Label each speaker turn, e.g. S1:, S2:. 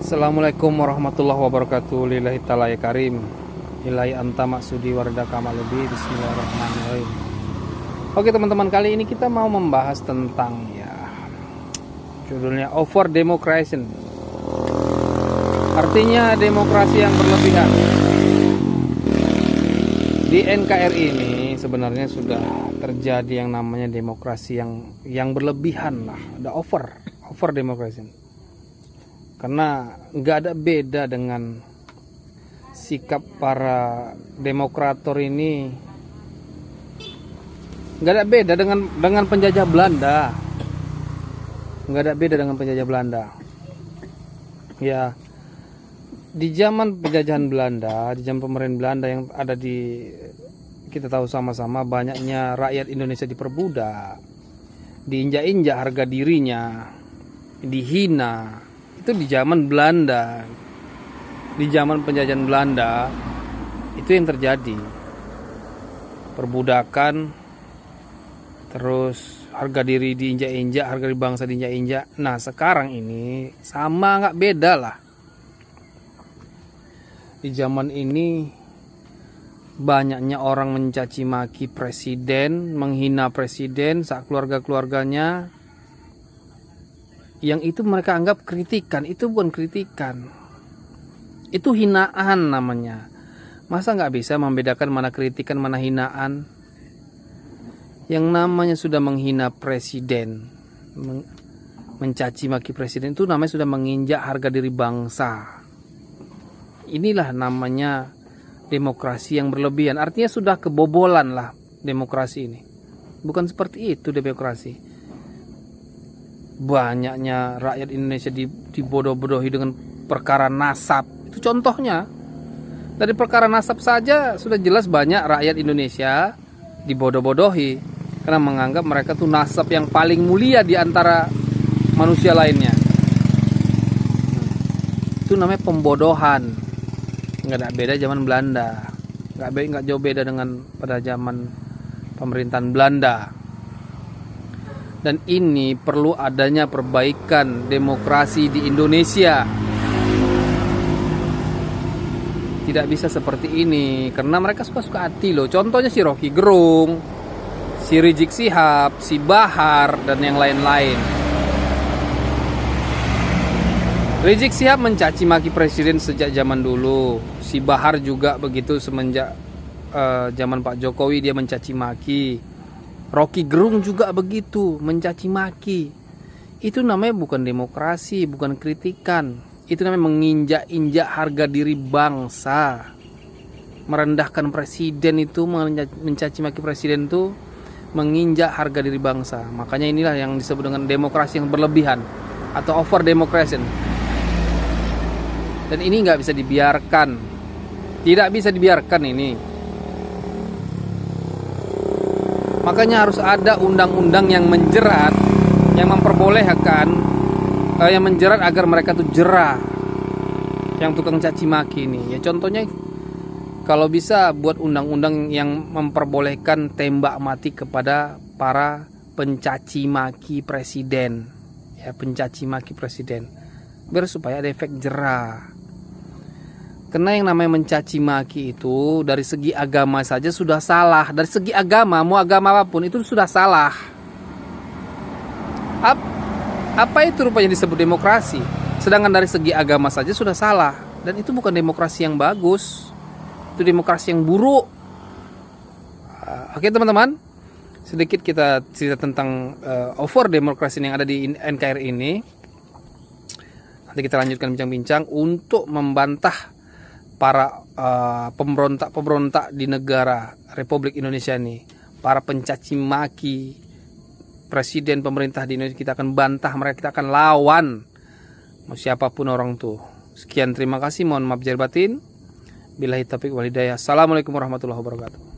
S1: Assalamualaikum warahmatullahi wabarakatuh. Lillahi ta'ala ya karim. Ilahi anta maksudi warda kamalubi. Bismillahirrahmanirrahim. Oke teman-teman, kali ini kita mau membahas tentang judulnya over democracy. Artinya demokrasi yang berlebihan. Di NKRI ini sebenarnya sudah terjadi yang namanya demokrasi yang berlebihan lah. Ada over democracy. Karena nggak ada beda dengan sikap para demokrator ini, nggak ada beda dengan penjajah Belanda, nggak ada beda dengan penjajah Belanda. Ya, di zaman penjajahan Belanda, di zaman pemerintahan Belanda yang ada kita tahu sama-sama, banyaknya rakyat Indonesia diperbudak, diinjak-injak harga dirinya, dihina. Itu di zaman Belanda, di zaman penjajahan Belanda itu yang terjadi, perbudakan, terus harga diri diinjak-injak, harga diri bangsa diinjak-injak. Nah sekarang ini sama, nggak beda lah. Di zaman ini banyaknya orang mencaci maki presiden, menghina presiden saat keluarganya. Yang itu mereka anggap kritikan. Itu bukan kritikan, itu hinaan namanya. Masa nggak bisa membedakan mana kritikan mana hinaan? Yang namanya sudah menghina presiden, mencaci maki presiden, itu namanya sudah menginjak harga diri bangsa. Inilah namanya demokrasi yang berlebihan. Artinya sudah kebobolan lah demokrasi ini. Bukan seperti itu demokrasi. Banyaknya rakyat Indonesia dibodoh-bodohi dengan perkara nasab. Itu contohnya. Dari perkara nasab saja sudah jelas banyak rakyat Indonesia dibodoh-bodohi karena menganggap mereka tuh nasab yang paling mulia di antara manusia lainnya. Itu namanya pembodohan. Nggak ada beda zaman Belanda. Nggak jauh beda dengan pada zaman pemerintahan Belanda. Dan ini perlu adanya perbaikan demokrasi di Indonesia. Tidak bisa seperti ini karena mereka suka-suka hati loh. Contohnya si Rocky Gerung, si Rizik Syihab, si Bahar, dan yang lain-lain. Rizik Syihab mencaci maki presiden sejak zaman dulu. Si Bahar juga begitu semenjak zaman Pak Jokowi dia mencaci maki. Rocky Gerung juga begitu, mencaci maki. Itu namanya bukan demokrasi, bukan kritikan. Itu namanya menginjak-injak harga diri bangsa. Merendahkan presiden itu, mencaci maki presiden itu menginjak harga diri bangsa. Makanya inilah yang disebut dengan demokrasi yang berlebihan atau over democracy. Dan ini nggak bisa dibiarkan. Tidak bisa dibiarkan ini. Makanya harus ada undang-undang yang menjerat, yang memperbolehkan, yang menjerat agar mereka tuh jerah, yang tukang caci maki ini. Ya contohnya, kalau bisa buat undang-undang yang memperbolehkan tembak mati kepada para pencaci maki presiden, ya pencaci maki presiden, biar supaya ada efek jerah. Karena yang namanya mencaci maki itu dari segi agama saja sudah salah. Dari segi agama, mau agama apapun itu sudah salah. Apa itu rupanya disebut demokrasi? Sedangkan dari segi agama saja sudah salah. Dan itu bukan demokrasi yang bagus. Itu demokrasi yang buruk. Oke teman-teman, sedikit kita cerita tentang over demokrasi yang ada di NKRI ini. Nanti kita lanjutkan bincang-bincang untuk membantah para pemberontak di negara Republik Indonesia ini, para pencaci maki presiden, pemerintah di Indonesia. Kita akan bantah mereka, kita akan lawan mau siapapun orang tuh. Sekian, terima kasih, mohon maaf lahir batin. Billahi taufiq wal hidayah. Assalamualaikum warahmatullahi wabarakatuh.